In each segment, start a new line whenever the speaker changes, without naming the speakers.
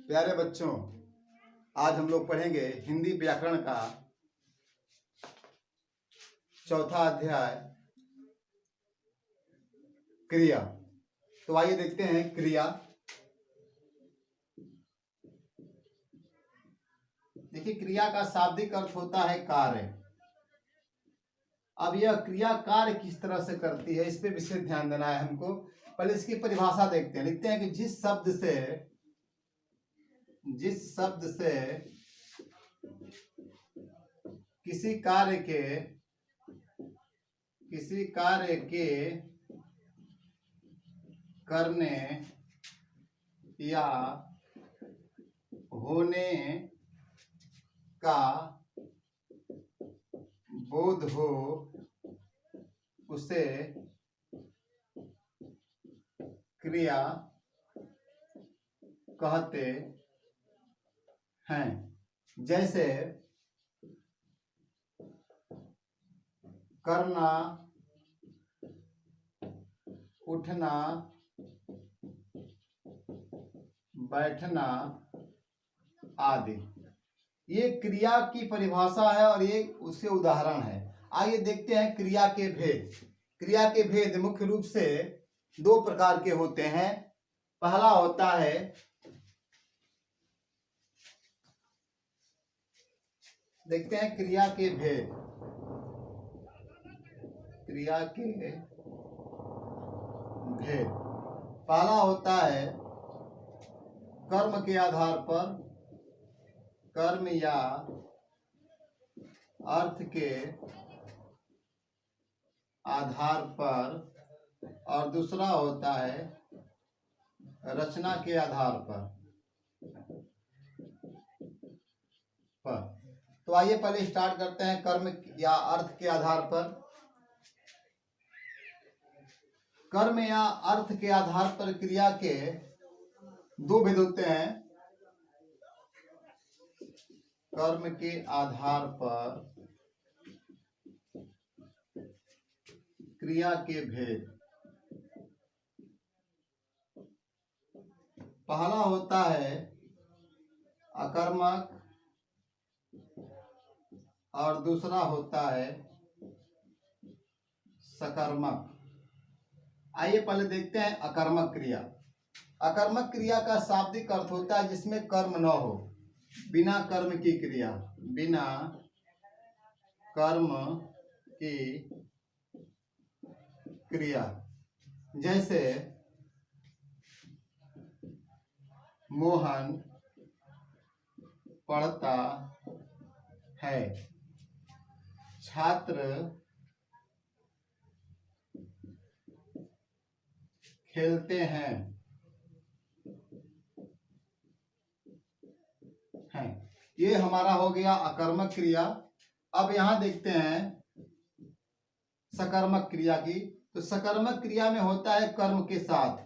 प्यारे बच्चों, आज हम लोग पढ़ेंगे हिंदी व्याकरण का चौथा अध्याय क्रिया। तो आइए देखते हैं क्रिया। देखिए, क्रिया का शाब्दिक अर्थ होता है कार्य। अब यह क्रिया कार्य किस तरह से करती है, इस पे विशेष ध्यान देना है हमको। पहले इसकी परिभाषा देखते हैं। लिखते हैं कि जिस शब्द से किसी कार्य के करने या होने का बोध हो, उसे क्रिया कहते हैं। जैसे करना, उठना, बैठना आदि। ये क्रिया की परिभाषा है और ये उसके उदाहरण है। आइए देखते हैं क्रिया के भेद। क्रिया के भेद मुख्य रूप से दो प्रकार के होते हैं। पहला होता है देखते हैं क्रिया के भेद। क्रिया के भेद पहला होता है कर्म के आधार पर, कर्म या अर्थ के आधार पर, और दूसरा होता है रचना के आधार पर। तो आइए पहले स्टार्ट करते हैं कर्म या अर्थ के आधार पर। कर्म या अर्थ के आधार पर क्रिया के दो भेद होते हैं। कर्म के आधार पर क्रिया के भेद। पहला होता है अकर्मक और दूसरा होता है सकर्मक। आइए पहले देखते हैं अकर्मक क्रिया। अकर्मक क्रिया का शाब्दिक अर्थ होता है जिसमें कर्म न हो, बिना कर्म की क्रिया। बिना कर्म की क्रिया। जैसे मोहन पढ़ता है, छात्र खेलते हैं। ये हमारा हो गया अकर्मक क्रिया। अब यहां देखते हैं सकर्मक क्रिया की। तो सकर्मक क्रिया में होता है कर्म के साथ।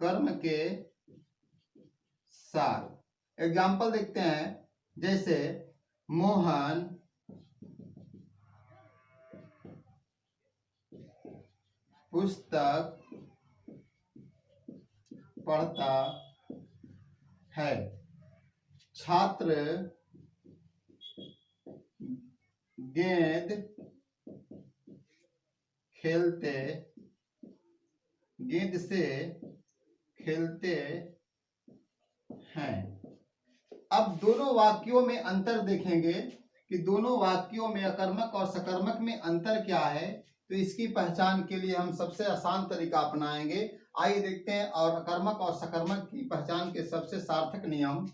कर्म के साथ एग्जाम्पल देखते हैं। जैसे मोहन पुस्तक पढ़ता है, छात्र गेंद से खेलते हैं। अब दोनों वाक्यों में अंतर देखेंगे कि दोनों वाक्यों में अकर्मक और सकर्मक में अंतर क्या है। तो इसकी पहचान के लिए हम सबसे आसान तरीका अपनाएंगे। आइए देखते हैं और अकर्मक और सकर्मक की पहचान के सबसे सार्थक नियम।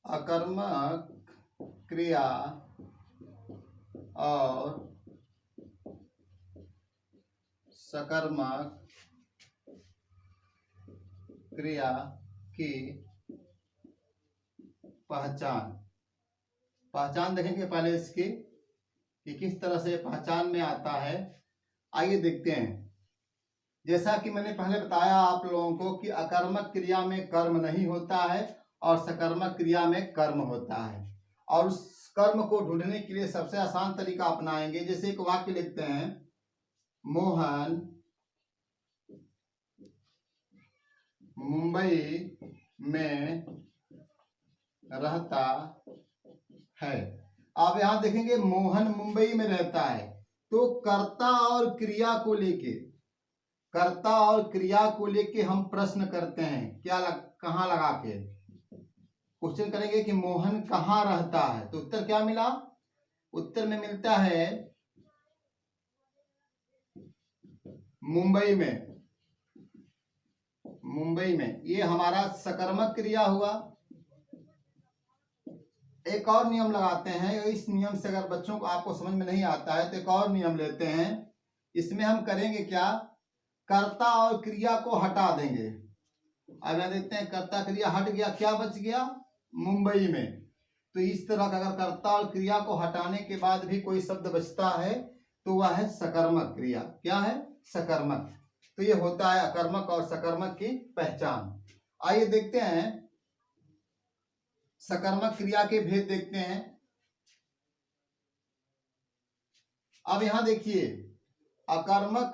अकर्मक क्रिया और सकर्मक क्रिया की पहचान देखेंगे पहले इसकी कि किस तरह से पहचान में आता है। आइए देखते हैं। जैसा कि मैंने पहले बताया आप लोगों को कि अकर्मक क्रिया में कर्म नहीं होता है और सकर्मक क्रिया में कर्म होता है। और उस कर्म को ढूंढने के लिए सबसे आसान तरीका अपनाएंगे। जैसे एक वाक्य लिखते हैं, मोहन मुंबई में रहता है। आप यहां देखेंगे मोहन मुंबई में रहता है, तो कर्ता और क्रिया को लेके, कर्ता और क्रिया को लेके हम प्रश्न करते हैं, कहां लगा के क्वेश्चन करेंगे कि मोहन कहाँ रहता है। तो उत्तर क्या मिला? उत्तर में मिलता है मुंबई में। मुंबई में, ये हमारा सकर्मक क्रिया हुआ। एक और नियम लगाते हैं, इस नियम से अगर बच्चों को आपको समझ में नहीं आता है तो एक और नियम लेते हैं। इसमें हम करेंगे क्या, कर्ता और क्रिया को हटा देंगे। अब यहां देखते हैं कर्ता क्रिया हट गया, क्या बच गया? मुंबई में। तो इस तरह का अगर कर्ता और क्रिया को हटाने के बाद भी कोई शब्द बचता है तो वह है सकर्मक क्रिया। क्या है? सकर्मक। तो ये होता है अकर्मक और सकर्मक की पहचान। आइए देखते हैं सकर्मक क्रिया के भेद देखते हैं। अब यहां देखिए, अकर्मक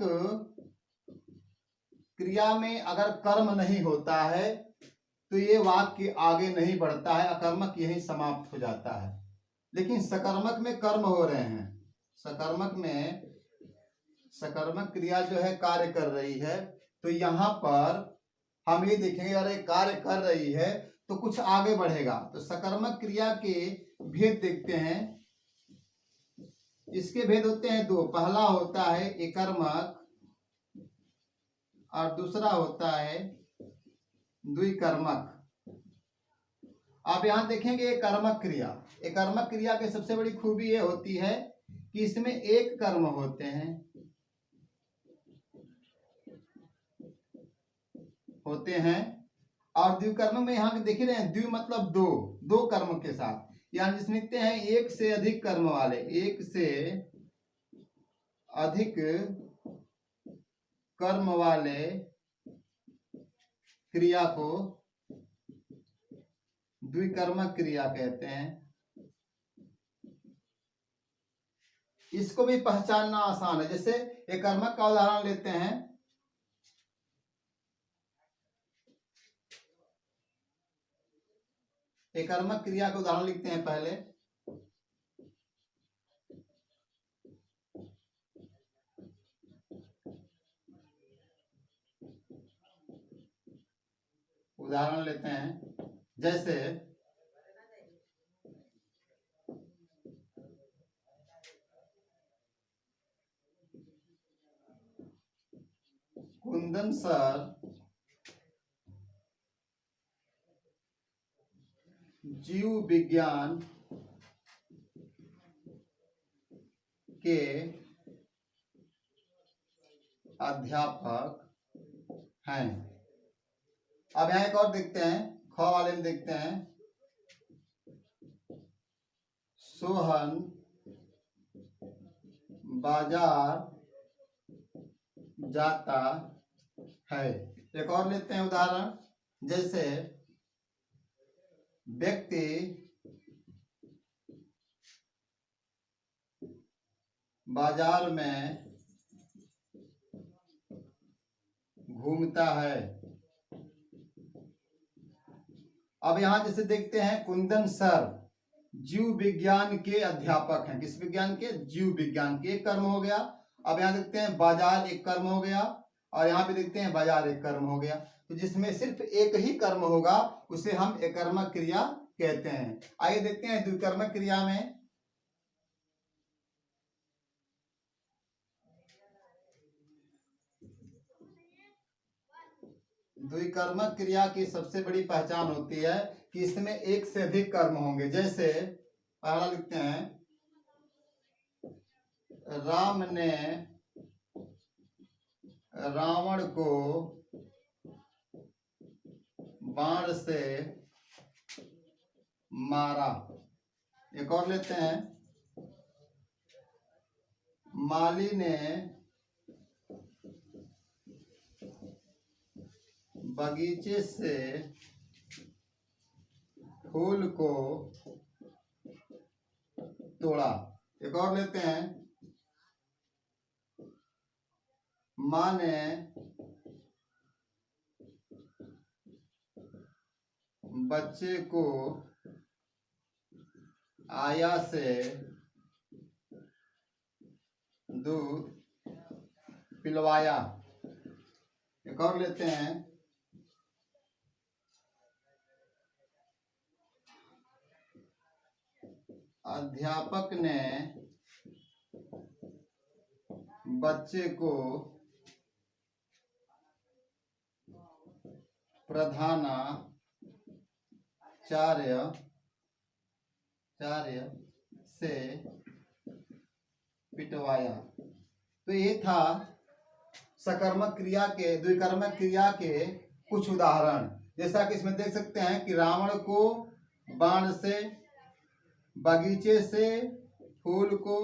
क्रिया में अगर कर्म नहीं होता है तो ये वाक्य आगे नहीं बढ़ता है, अकर्मक यहीं समाप्त हो जाता है। लेकिन सकर्मक में कर्म हो रहे हैं, सकर्मक में सकर्मक क्रिया जो है कार्य कर रही है, तो यहां पर हम ये देखेंगे अरे कार्य कर रही है तो कुछ आगे बढ़ेगा। तो सकर्मक क्रिया के भेद देखते हैं। इसके भेद होते हैं दो। पहला होता है एकर्मक और दूसरा होता है द्विकर्मक। आप यहां देखेंगे कर्मक क्रिया, एक कर्मक क्रिया की सबसे बड़ी खूबी ये होती है कि इसमें एक कर्म होते हैं, और द्विकर्म में यहां देख रहे हैं, द्वि मतलब दो, दो कर्म के साथ, यानी जिसमें लिखते हैं एक से अधिक कर्म वाले, एक से अधिक कर्म वाले क्रिया को द्विकर्मक क्रिया कहते हैं। इसको भी पहचानना आसान है। जैसे एक कर्मक का उदाहरण लेते हैं, एक कर्मक क्रिया का उदाहरण लिखते हैं। पहले उदाहरण लेते हैं, जैसे कुंदन सर जीव विज्ञान के अध्यापक हैं। अब यहां एक और देखते हैं, ख वाले में देखते हैं, सोहन बाजार जाता है। एक और लेते हैं उदाहरण, जैसे व्यक्ति बाजार में घूमता है। अब यहां जैसे देखते हैं कुंदन सर जीव विज्ञान के अध्यापक हैं। किस विज्ञान के? जीव विज्ञान के। एक कर्म हो गया। अब यहां देखते हैं बाजार, एक कर्म हो गया, और यहां पे देखते हैं बाजार, एक कर्म हो गया। तो जिसमें सिर्फ एक ही कर्म होगा उसे हम एकर्मक क्रिया कहते हैं। आइए देखते हैं द्विकर्मक क्रिया में। द्विकर्मक क्रिया की सबसे बड़ी पहचान होती है कि इसमें एक से अधिक कर्म होंगे। जैसे पहला लिखते हैं, राम ने रावण को बाण से मारा। एक और लेते हैं, माली ने बगीचे से फूल को तोड़ा। एक और लेते हैं, माँ ने बच्चे को आया से दूध पिलवाया। एक और लेते हैं, अध्यापक ने बच्चे को प्रधानाचार्य से पिटवाया। तो ये था सकर्मक क्रिया के, द्विकर्मक क्रिया के कुछ उदाहरण। जैसा कि इसमें देख सकते हैं कि रावण को बाण से, बगीचे से, फूल को,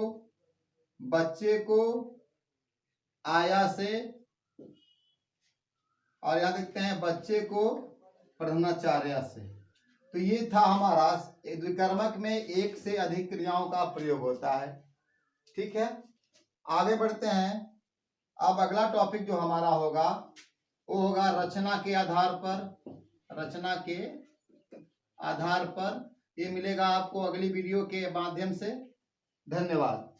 बच्चे को आया से, और यहाँ देखते हैं बच्चे को प्रधानाचार्य से। तो ये था हमारा द्विकर्मक में एक से अधिक क्रियाओं का प्रयोग होता है। ठीक है, आगे बढ़ते हैं। अब अगला टॉपिक जो हमारा होगा वो होगा रचना के आधार पर। रचना के आधार पर ये मिलेगा आपको अगली वीडियो के माध्यम से। धन्यवाद।